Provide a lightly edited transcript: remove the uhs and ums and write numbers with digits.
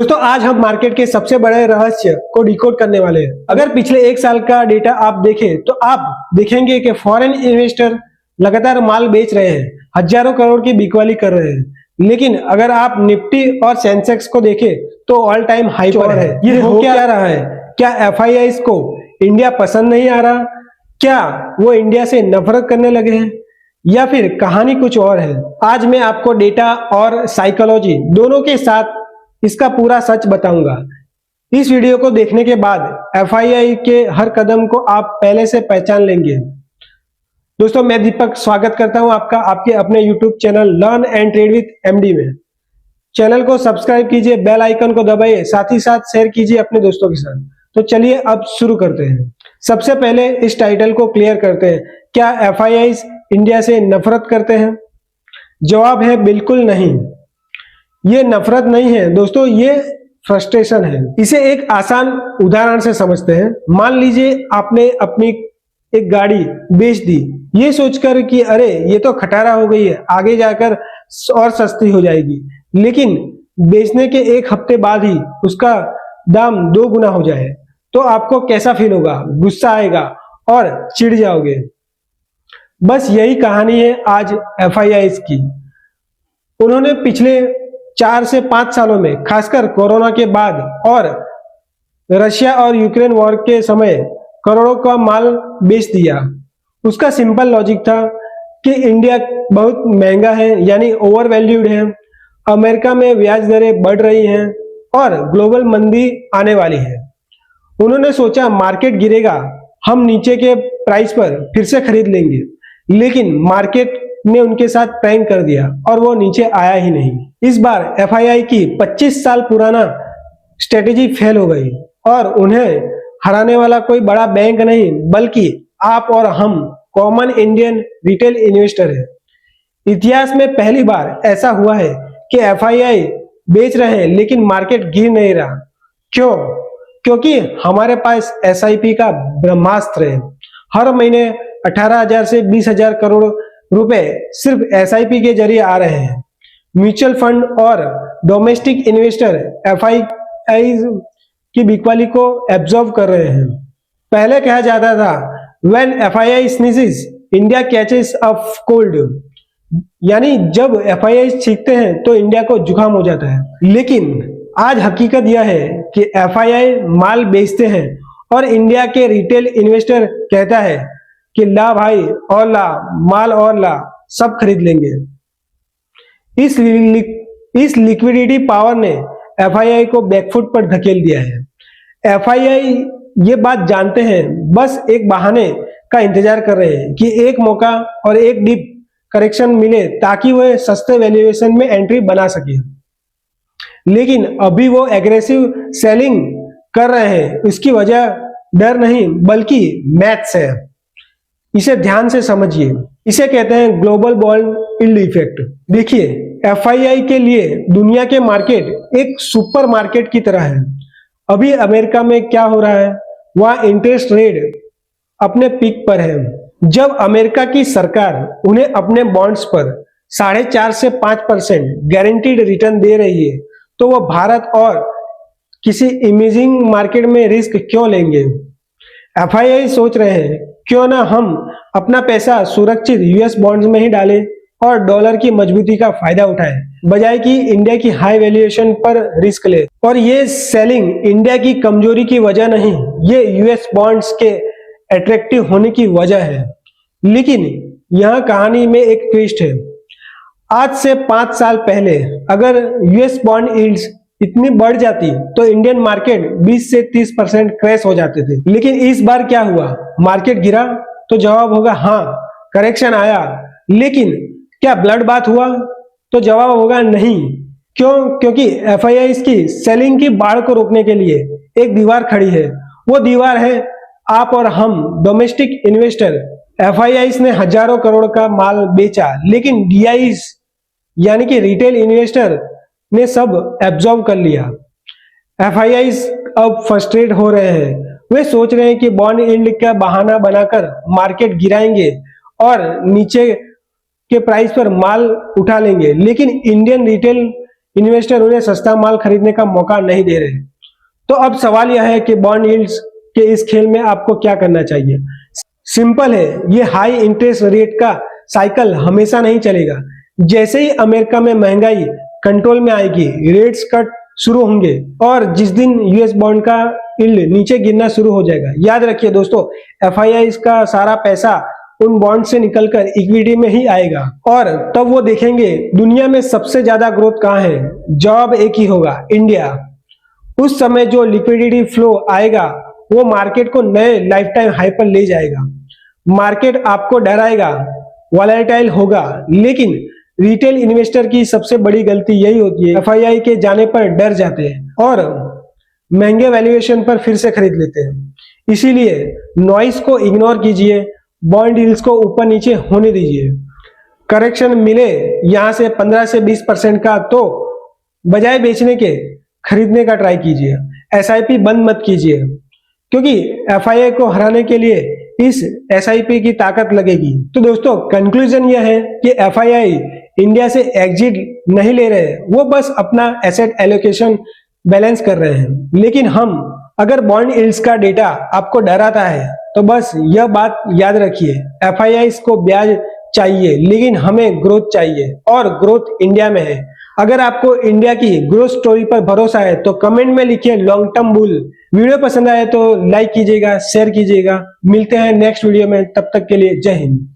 दोस्तों आज हम मार्केट के सबसे बड़े रहस्य को डिकोड करने वाले हैं। अगर पिछले एक साल का डेटा आप देखें तो आप देखेंगे कि फॉरेन इन्वेस्टर लगातार माल बेच रहे हैं, हजारों करोड़ की बिकवाली कर रहे हैं। लेकिन अगर आप निफ्टी और सेंसेक्स को देखें तो ऑल टाइम हाई पर है। ये हो क्या रहा है? क्या एफआईआईज को इंडिया पसंद नहीं आ रहा? क्या वो इंडिया से नफरत करने लगे हैं या फिर कहानी कुछ और है? आज मैं आपको डेटा और साइकोलॉजी दोनों के साथ इसका पूरा सच बताऊंगा। इस वीडियो को देखने के बाद एफआईआई के हर कदम को आप पहले से पहचान लेंगे। दोस्तों मैं दीपक स्वागत करता हूं आपका आपके अपने YouTube channel learn and trade with MD में। चैनल को सब्सक्राइब कीजिए, बेल आइकन को दबाइए, साथ ही साथ शेयर कीजिए अपने दोस्तों के साथ। तो चलिए अब शुरू करते हैं। सबसे पहले इस टाइटल को क्लियर करते हैं। क्या एफआईआई इंडिया से नफरत करते हैं? जवाब है बिल्कुल नहीं। ये नफरत नहीं है दोस्तों, ये फ्रस्ट्रेशन है। इसे एक आसान उदाहरण से समझते हैं। मान लीजिए आपने अपनी एक गाड़ी बेच दी ये सोचकर कि अरे ये तो खटारा हो गई है, आगे जाकर और सस्ती हो जाएगी। लेकिन बेचने के एक हफ्ते बाद ही उसका दाम 2 गुना हो जाए तो आपको कैसा फील होगा? गुस्सा आएगा और चिढ़ जाओगे। बस यही कहानी है आज एफआईआई की। उन्होंने पिछले 4 से 5 सालों में, खासकर कोरोना के बाद और रशिया और यूक्रेन वॉर के समय, करोड़ों का माल बेच दिया। उसका सिंपल लॉजिक था कि इंडिया बहुत महंगा है, यानी ओवर वैल्यूड है, अमेरिका में ब्याज दरें बढ़ रही हैं और ग्लोबल मंदी आने वाली है। उन्होंने सोचा मार्केट गिरेगा, हम नीचे के प्राइस पर फिर से खरीद लेंगे। लेकिन मार्केट ने उनके साथ प्रैंक कर दिया और वो नीचे आया ही नहीं। इस बार एफआईआई की 25 साल पुराना स्ट्रेटेजी फेल हो गई और उन्हें हराने वाला कोई बड़ा बैंक नहीं बल्कि आप और हम, कॉमन इंडियन रिटेल इन्वेस्टर है। इतिहास में पहली बार ऐसा हुआ है कि एफआईआई बेच रहे हैं लेकिन मार्केट गिर नहीं रहा। क्यों? क्योंकि हमारे पास एसआईपी का ब्रह्मास्त्र है। हर महीने 18,000 से 20,000 करोड़ रुपए सिर्फ एसआईपी के जरिए आ रहे हैं। म्यूचुअल फंड और डोमेस्टिक इन्वेस्टर एफआईआई की बिकवाली को एब्जॉर्व कर रहे हैं। पहले कहा जाता था when FII sneezes India catches a cold, यानी जब एफआईआई छींकते हैं तो इंडिया को जुकाम हो जाता है। लेकिन आज हकीकत यह है कि एफआईआई माल बेचते हैं और इंडिया के रिटेल इन्वेस्टर कहता है कि ला भाई और ला, माल और ला, सब खरीद लेंगे। इस लिक्विडिटी पावर ने एफआईआई को बैकफुट पर धकेल दिया है। एफआईआई ये बात जानते हैं, बस एक बहाने का इंतजार कर रहे हैं कि एक मौका और एक डीप करेक्शन मिले ताकि वह सस्ते वैल्यूएशन में एंट्री बना सके। लेकिन अभी वो एग्रेसिव सेलिंग कर रहे हैं। इसकी वजह डर नहीं बल्कि मैथ्स है। इसे ध्यान से समझिए। इसे कहते हैं ग्लोबल बॉन्ड यील्ड इफेक्ट। देखिए एफआईआई के लिए दुनिया के मार्केट एक सुपर मार्केट की तरह है। अभी अमेरिका में क्या हो रहा है? वहां इंटरेस्ट रेट अपने पीक पर है। जब अमेरिका की सरकार उन्हें अपने बॉन्ड्स पर 4.5 से 5% गारंटीड रिटर्न दे रही है तो वो भारत और किसी इमेजिंग मार्केट में रिस्क क्यों लेंगे? एफआईआई सोच रहे हैं क्यों ना हम अपना पैसा सुरक्षित यूएस बॉन्ड्स में ही डालें और डॉलर की मजबूती का फायदा उठाएं बजाय कि इंडिया की हाई वैल्यूएशन पर रिस्क ले। और ये सेलिंग इंडिया की कमजोरी की वजह नहीं, ये यूएस बॉन्ड्स के अट्रैक्टिव होने की वजह है। लेकिन यहाँ कहानी में एक ट्विस्ट है। आज से 5 साल पहले अगर यूएस बॉन्ड यील्ड्स इतनी बढ़ जाती तो इंडियन मार्केट 20 से 30% क्रैश हो जाते थे। लेकिन इस बार क्या हुआ? मार्केट गिरा तो जवाब होगा हाँ, करेक्शन आया। लेकिन क्या ब्लड बाथ हुआ? तो जवाब होगा नहीं। क्यों? क्योंकि एफआईआई की सेलिंग की बाढ़ को रोकने के लिए एक दीवार खड़ी है। वो दीवार है आप और हम, डोमेस्टिक इन्वेस्टर। एफआईआई ने हजारों करोड़ का माल बेचा लेकिन डीआईज यानी कि रिटेल इन्वेस्टर ने सब एब्जॉर्व कर लिया। एफआईआई अब फ्रस्ट्रेट हो रहे हैं। वे सोच रहे हैं कि बॉन्ड यील्ड का बहाना बनाकर मार्केट गिराएंगे और नीचे के प्राइस पर माल उठा लेंगे। लेकिन इंडियन रिटेल इन्वेस्टर उन्हें सस्ता माल खरीदने का मौका नहीं दे रहे। तो अब सवाल यह है कि बॉन्ड यील्ड्स के इस खेल में आपको क्या करना चाहिए। सिंपल है, ये हाई इंटरेस्ट रेट का साइकिल हमेशा नहीं चलेगा। जैसे ही अमेरिका में महंगाई कंट्रोल में आएगी, रेट्स कट शुरू होंगे और जिस दिन यूएस बॉन्ड का यील्ड नीचे गिरना शुरू हो जाएगा, याद रखिए दोस्तों, एफआईआई का सारा पैसा उन बॉन्ड से निकलकर इक्विटी में ही आएगा और तब वो देखेंगे दुनिया में सबसे ज्यादा ग्रोथ कहाँ है। जवाब एक ही होगा, इंडिया। उस समय जो लिक्विडिटी फ्लो आएगा वो मार्केट को नए लाइफ टाइम हाई पर ले जाएगा। मार्केट आपको डराएगा, वॉलेटाइल होगा, लेकिन रिटेल इन्वेस्टर की सबसे बड़ी गलती यही होती है, एफआईआई के जाने पर डर जाते हैं और महंगे वैल्यूएशन पर फिर से खरीद लेते हैं। इसीलिए नॉइस को इग्नोर कीजिए, बॉन्ड यील्ड्स को ऊपर नीचे होने दीजिए। करेक्शन मिले यहां से 15 से 20% का, तो बजाय बेचने के खरीदने का ट्राई कीजिए। एसआईपी बंद मत कीजिए, क्योंकि एफआईआई को हराने के लिए इस एसआईपी की ताकत लगेगी। तो दोस्तों कंक्लूजन यह है कि एफआईआई इंडिया से एग्जिट नहीं ले रहे, वो बस अपना एसेट एलोकेशन बैलेंस कर रहे हैं। लेकिन हम अगर बॉन्ड यील्ड्स का डेटा आपको डराता है तो बस यह बात याद रखिए, एफआईआई को ब्याज चाहिए लेकिन हमें ग्रोथ चाहिए और ग्रोथ इंडिया में है। अगर आपको इंडिया की ग्रोथ स्टोरी पर भरोसा है तो कमेंट में लिखिए लॉन्ग टर्म बुल। वीडियो पसंद आए तो लाइक कीजिएगा, शेयर कीजिएगा। मिलते हैं नेक्स्ट वीडियो में, तब तक के लिए जय हिंद।